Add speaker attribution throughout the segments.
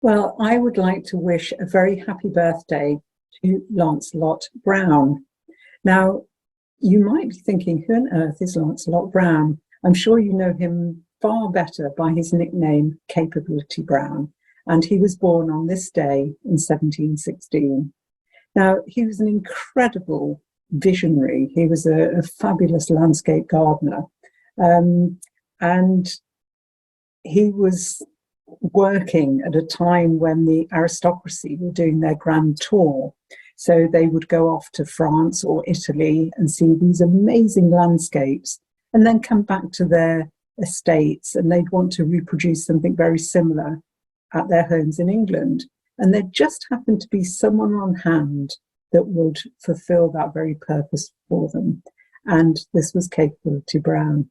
Speaker 1: Well, I would like to wish a very happy birthday to Lancelot Brown. Now, you might be thinking, who on earth is Lancelot Brown? I'm sure you know him far better by his nickname, Capability Brown, and he was born on this day in 1716. Now, he was an incredible visionary. He was a fabulous landscape gardener, and he was working at a time when the aristocracy were doing their grand tour. So they would go off to France or Italy and see these amazing landscapes and then come back to their estates, and they'd want to reproduce something very similar at their homes in England. And there just happened to be someone on hand that would fulfill that very purpose for them. And this was Capability Brown.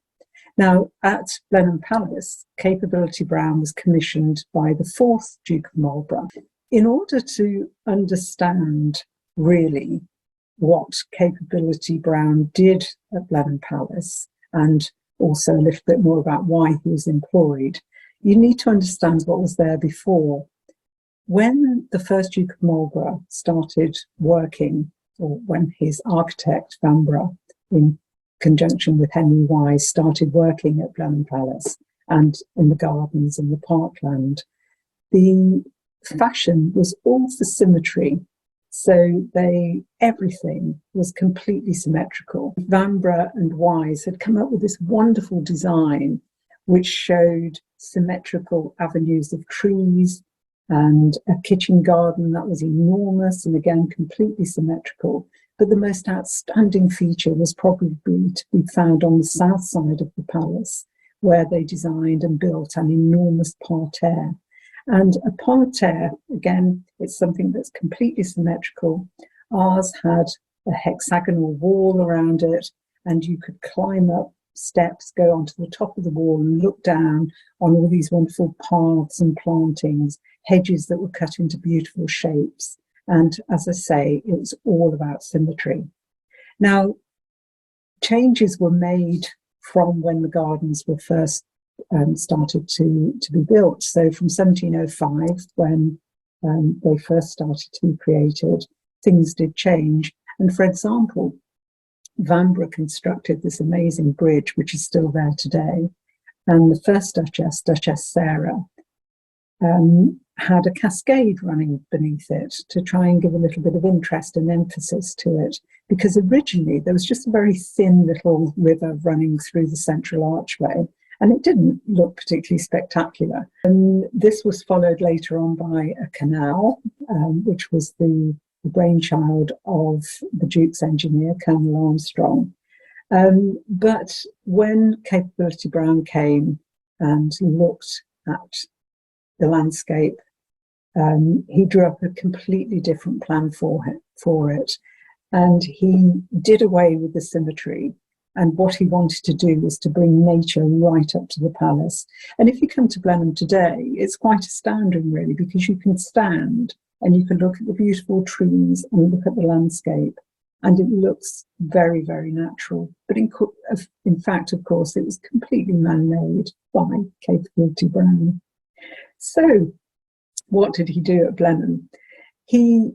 Speaker 1: Now, at Blenheim Palace, Capability Brown was commissioned by the fourth Duke of Marlborough. In order to understand really what Capability Brown did at Blenheim Palace, and also a little bit more about why he was employed, you need to understand what was there before. When the first Duke of Marlborough started working, or when his architect, Vanbrugh, in conjunction with Henry Wise, started working at Blenheim Palace and in the gardens and the parkland, the fashion was all for symmetry. So everything was completely symmetrical. Vanbrugh and Wise had come up with this wonderful design which showed symmetrical avenues of trees and a kitchen garden that was enormous and again completely symmetrical. But the most outstanding feature was probably to be found on the south side of the palace, where they designed and built an enormous parterre. And a parterre, again, it's something that's completely symmetrical. Ours had a hexagonal wall around it, and you could climb up steps, go onto the top of the wall and look down on all these wonderful paths and plantings, hedges that were cut into beautiful shapes. And as I say, it was all about symmetry. Now, changes were made from when the gardens were first started to be built. So from 1705, when they first started to be created, things did change. And for example, Vanbrugh constructed this amazing bridge, which is still there today. And the first Duchess, Duchess Sarah, had a cascade running beneath it to try and give a little bit of interest and emphasis to it, because originally there was just a very thin little river running through the central archway, and it didn't look particularly spectacular. And this was followed later on by a canal, which was the brainchild of the Duke's engineer, Colonel Armstrong. But when Capability Brown came and looked at the landscape, he drew up a completely different plan for it. And he did away with the symmetry. And what he wanted to do was to bring nature right up to the palace. And if you come to Blenheim today, it's quite astounding, really, because you can stand and you can look at the beautiful trees and look at the landscape, and it looks very, very natural. But in fact, of course, it was completely man-made by Capability Brown. So what did he do at Blenheim? He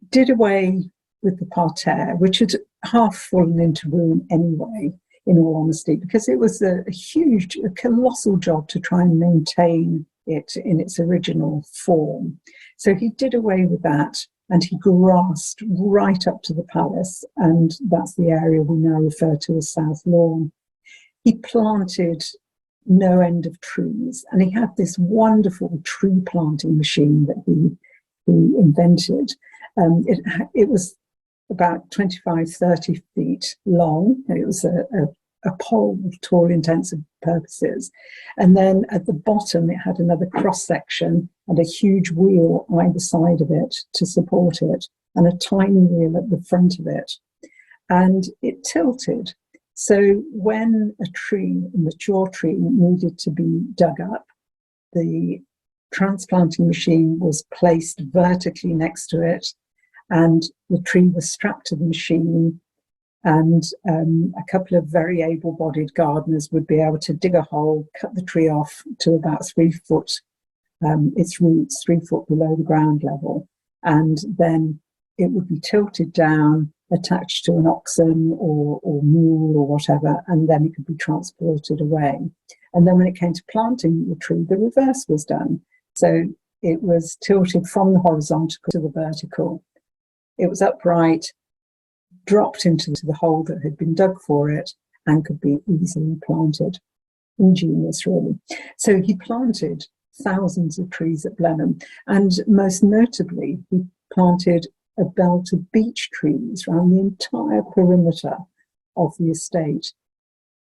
Speaker 1: did away with the parterre, which had half fallen into ruin anyway, in all honesty, because it was a colossal job to try and maintain it in its original form. So he did away with that, and he grassed right up to the palace, and that's the area we now refer to as South Lawn. He planted no end of trees, and he had this wonderful tree planting machine that he invented. It was about 25, 30 feet long. It was a pole to all intents and purposes. And then at the bottom, it had another cross-section and a huge wheel either side of it to support it, and a tiny wheel at the front of it. And it tilted. So when a mature tree needed to be dug up, the transplanting machine was placed vertically next to it, and the tree was strapped to the machine, and a couple of very able-bodied gardeners would be able to dig a hole, cut the tree off to about 3 foot its roots 3 foot below the ground level, and then it would be tilted down, attached to an oxen or mule or whatever, and then it could be transported away. And then when it came to planting the tree, the reverse was done. So it was tilted from the horizontal to the vertical. It was upright, dropped into the hole that had been dug for it, and could be easily planted. Ingenious, really. So he planted thousands of trees at Blenheim, and most notably, he planted a belt of beech trees around the entire perimeter of the estate.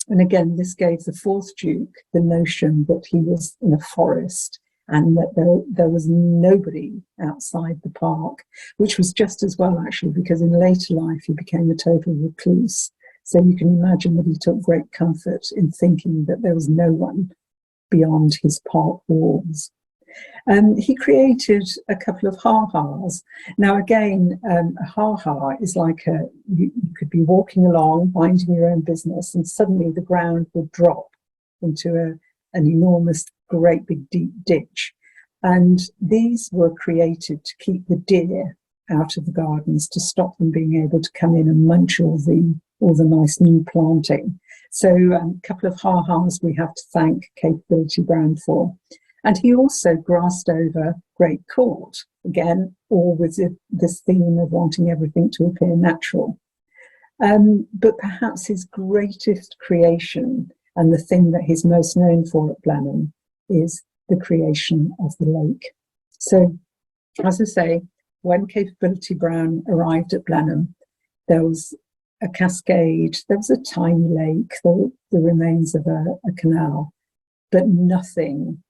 Speaker 1: And again, this gave the fourth Duke the notion that he was in a forest and that there was nobody outside the park, which was just as well, actually, because in later life he became a total recluse. So you can imagine that he took great comfort in thinking that there was no one beyond his park walls. He created a couple of ha-has. Now, again, a ha-ha is like you could be walking along, minding your own business, and suddenly the ground would drop into an enormous, great big deep ditch. And these were created to keep the deer out of the gardens, to stop them being able to come in and munch all the nice new planting. So a couple of ha-has we have to thank Capability Brown for. And he also grassed over Great Court, again, all with this theme of wanting everything to appear natural. But perhaps his greatest creation, and the thing that he's most known for at Blenheim, is the creation of the lake. So, as I say, when Capability Brown arrived at Blenheim, there was a cascade, there was a tiny lake, the remains of a canal, but nothing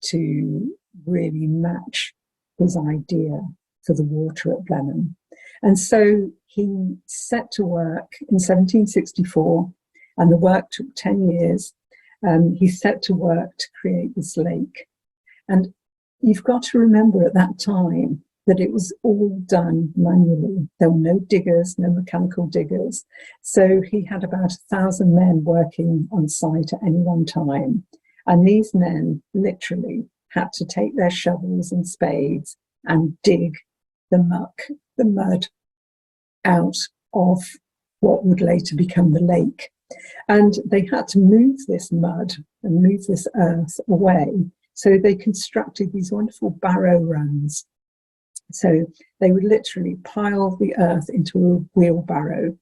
Speaker 1: to really match his idea for the water at Blenheim. And so he set to work in 1764, and the work took 10 years. He set to work to create this lake. And you've got to remember at that time that it was all done manually. There were no diggers, no mechanical diggers. So he had about 1,000 men working on site at any one time. And these men literally had to take their shovels and spades and dig the mud out of what would later become the lake. And they had to move this mud and move this earth away. So they constructed these wonderful barrow runs. So they would literally pile the earth into a wheelbarrow,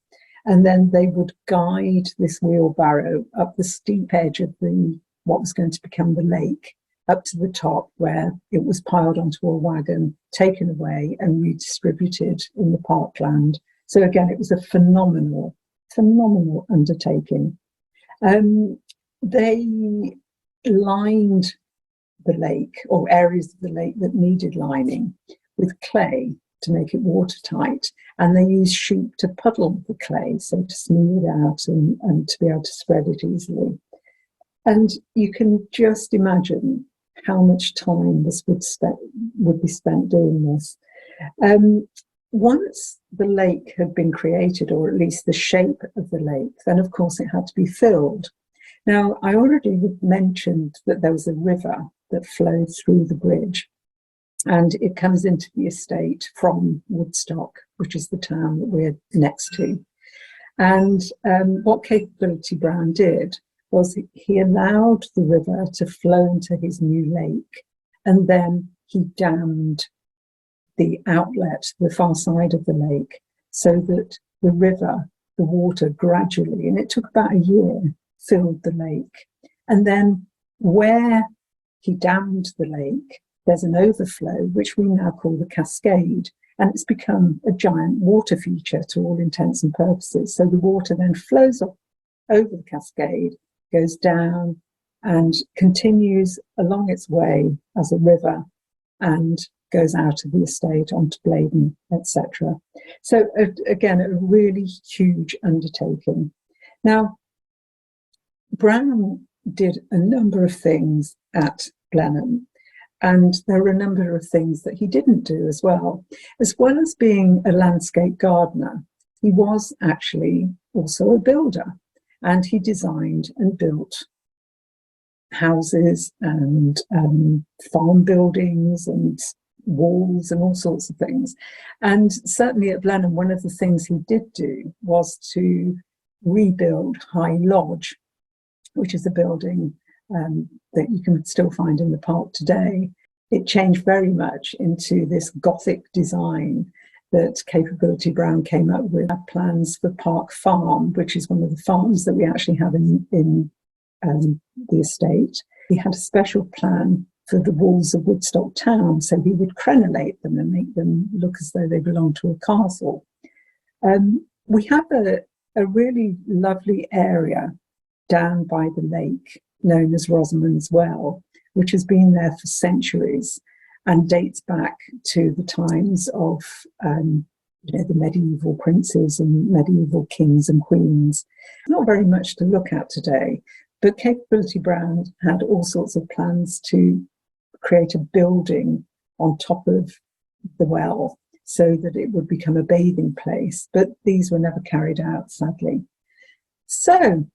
Speaker 1: and then they would guide this wheelbarrow up the steep edge of what was going to become the lake, up to the top where it was piled onto a wagon, taken away and redistributed in the parkland. So again, it was a phenomenal undertaking. They lined the lake, or areas of the lake that needed lining, with clay to make it watertight, and they used sheep to puddle the clay, so to smooth it out and to be able to spread it easily. And you can just imagine how much time this would be spent doing this. Once the lake had been created, or at least the shape of the lake, then of course it had to be filled. Now, I already mentioned that there was a river that flowed through the bridge, and it comes into the estate from Woodstock, which is the town that we're next to. And what Capability Brown did was he allowed the river to flow into his new lake, and then he dammed the outlet, the far side of the lake, so that the river, the water gradually, and it took about a year, filled the lake. And then where he dammed the lake, there's an overflow, which we now call the cascade, and it's become a giant water feature to all intents and purposes. So the water then flows up over the cascade, goes down and continues along its way as a river and goes out of the estate onto Blenheim, etc. So again, a really huge undertaking. Now, Brown did a number of things at Blenheim, and there were a number of things that he didn't do as well. As well as being a landscape gardener, he was actually also a builder, and he designed and built houses and farm buildings and walls and all sorts of things. And certainly at Blenheim, one of the things he did do was to rebuild High Lodge, which is a building that you can still find in the park today. It changed very much into this Gothic design that Capability Brown came up with. Had plans for Park Farm, which is one of the farms that we actually have in the estate. He had a special plan for the walls of Woodstock town, so he would crenellate them and make them look as though they belonged to a castle. We have a really lovely area down by the lake known as Rosamond's Well, which has been there for centuries and dates back to the times of the medieval princes and medieval kings and queens. Not very much to look at today, but Capability Brown had all sorts of plans to create a building on top of the well so that it would become a bathing place, but these were never carried out, sadly. So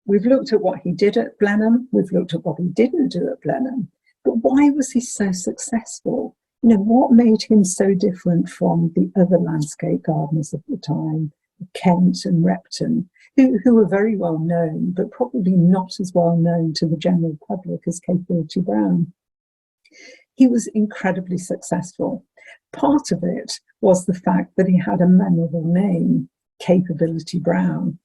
Speaker 1: we've looked at what he did at Blenheim, we've looked at what he didn't do at Blenheim, but why was he so successful? What made him so different from the other landscape gardeners of the time, Kent and Repton, who were very well known, but probably not as well known to the general public as Capability Brown? He was incredibly successful. Part of it was the fact that he had a memorable name, Capability Brown.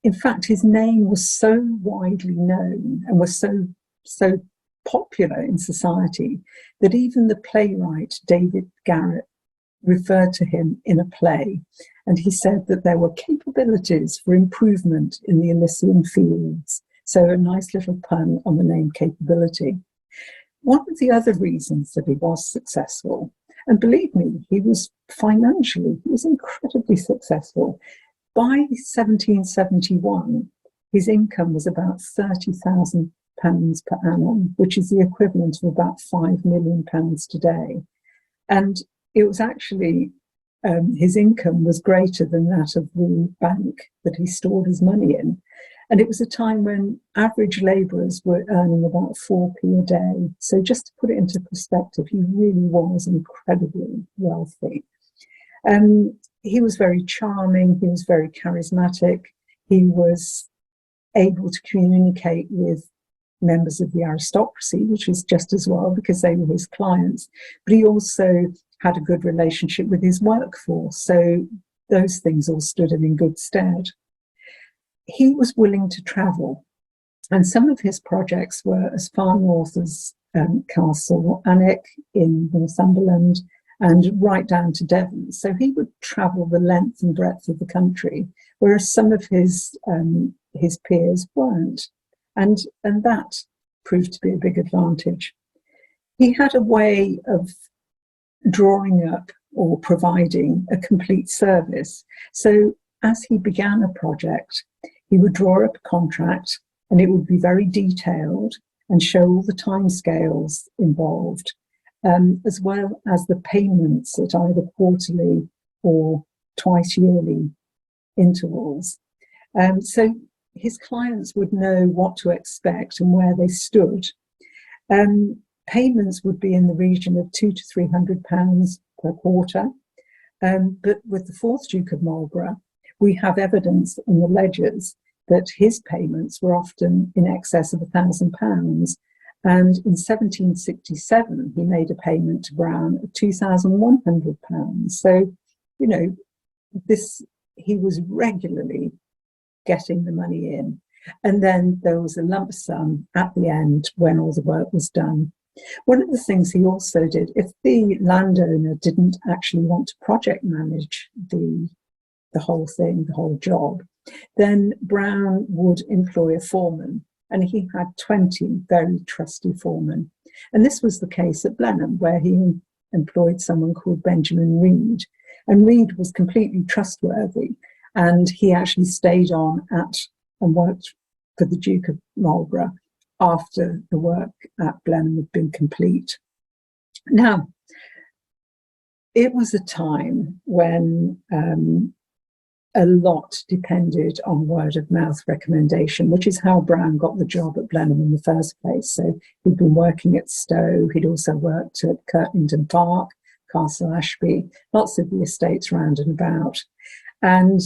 Speaker 1: In fact, his name was so widely known and was so popular in society that even the playwright David Garrett referred to him in a play, and he said that there were capabilities for improvement in the Elysian fields. So a nice little pun on the name Capability. One of the other reasons that he was successful, and believe me, he was incredibly successful. By 1771, his income was about £30,000 per annum, which is the equivalent of about £5 million today. And it was actually, his income was greater than that of the bank that he stored his money in. And it was a time when average labourers were earning about 4p a day. So just to put it into perspective, he really was incredibly wealthy. He was very charming, he was very charismatic, he was able to communicate with members of the aristocracy, which was just as well because they were his clients, but he also had a good relationship with his workforce, so those things all stood him in good stead. He was willing to travel, and some of his projects were as far north as Castle Alnwick in Northumberland and right down to Devon. So he would travel the length and breadth of the country, whereas some of his peers weren't. And that proved to be a big advantage. He had a way of drawing up or providing a complete service. So as he began a project, he would draw up a contract and it would be very detailed and show all the timescales involved, as well as the payments at either quarterly or twice yearly intervals. So his clients would know what to expect and where they stood. Payments would be in the region of £200 to £300 per quarter. But with the fourth Duke of Marlborough, we have evidence in the ledgers that his payments were often in excess of £1,000. And in 1767, he made a payment to Brown of £2,100. So, he was regularly getting the money in. And then there was a lump sum at the end when all the work was done. One of the things he also did, if the landowner didn't actually want to project manage the whole thing, the whole job, then Brown would employ a foreman, and he had 20 very trusty foremen. And this was the case at Blenheim, where he employed someone called Benjamin Reed. And Reed was completely trustworthy, and he actually stayed on and worked for the Duke of Marlborough after the work at Blenheim had been complete. Now, it was a time when a lot depended on word of mouth recommendation, which is how Brown got the job at Blenheim in the first place. So he'd been working at Stowe. He'd also worked at Kirkington Park, Castle Ashby, lots of the estates round and about. And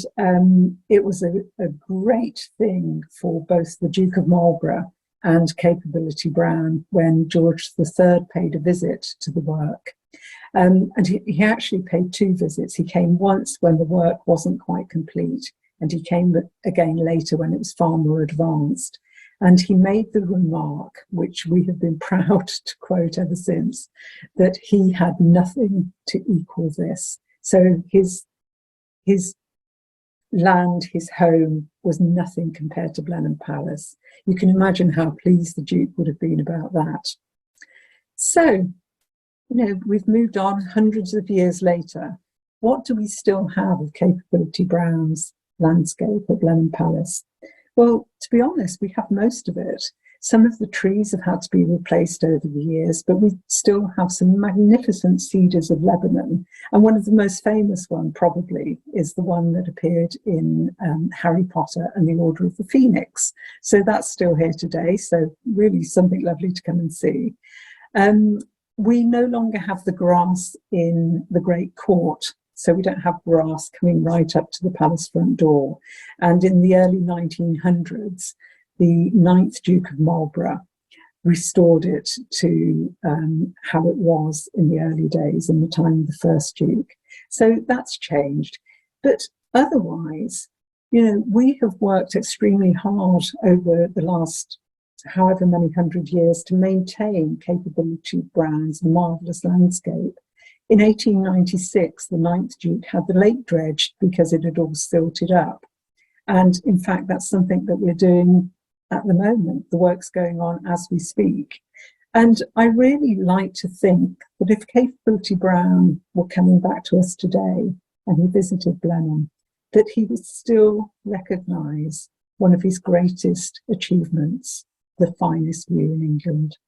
Speaker 1: it was a great thing for both the Duke of Marlborough and Capability Brown when George III paid a visit to the work. And he actually paid 2 visits. He came once when the work wasn't quite complete, and he came again later when it was far more advanced. And he made the remark, which we have been proud to quote ever since, that he had nothing to equal this. So his land, his home, was nothing compared to Blenheim Palace. You can imagine how pleased the Duke would have been about that. So, we've moved on hundreds of years later. What do we still have of Capability Brown's landscape at Blenheim Palace? Well, to be honest, we have most of it. Some of the trees have had to be replaced over the years, but we still have some magnificent cedars of Lebanon. And one of the most famous one probably is the one that appeared in Harry Potter and the Order of the Phoenix. So that's still here today. So really something lovely to come and see. We no longer have the grass in the Great Court. So we don't have grass coming right up to the palace front door. And in the early 1900s, the 9th Duke of Marlborough restored it to how it was in the early days, in the time of the first Duke. So that's changed. But otherwise, we have worked extremely hard over the last however many hundred years to maintain Capability Brown's marvellous landscape. In 1896, the 9th Duke had the lake dredged because it had all silted up. And in fact, that's something that we're doing at the moment. The work's going on as we speak. And I really like to think that if Capability Brown were coming back to us today and he visited Blenheim, that he would still recognise one of his greatest achievements, the finest view in England.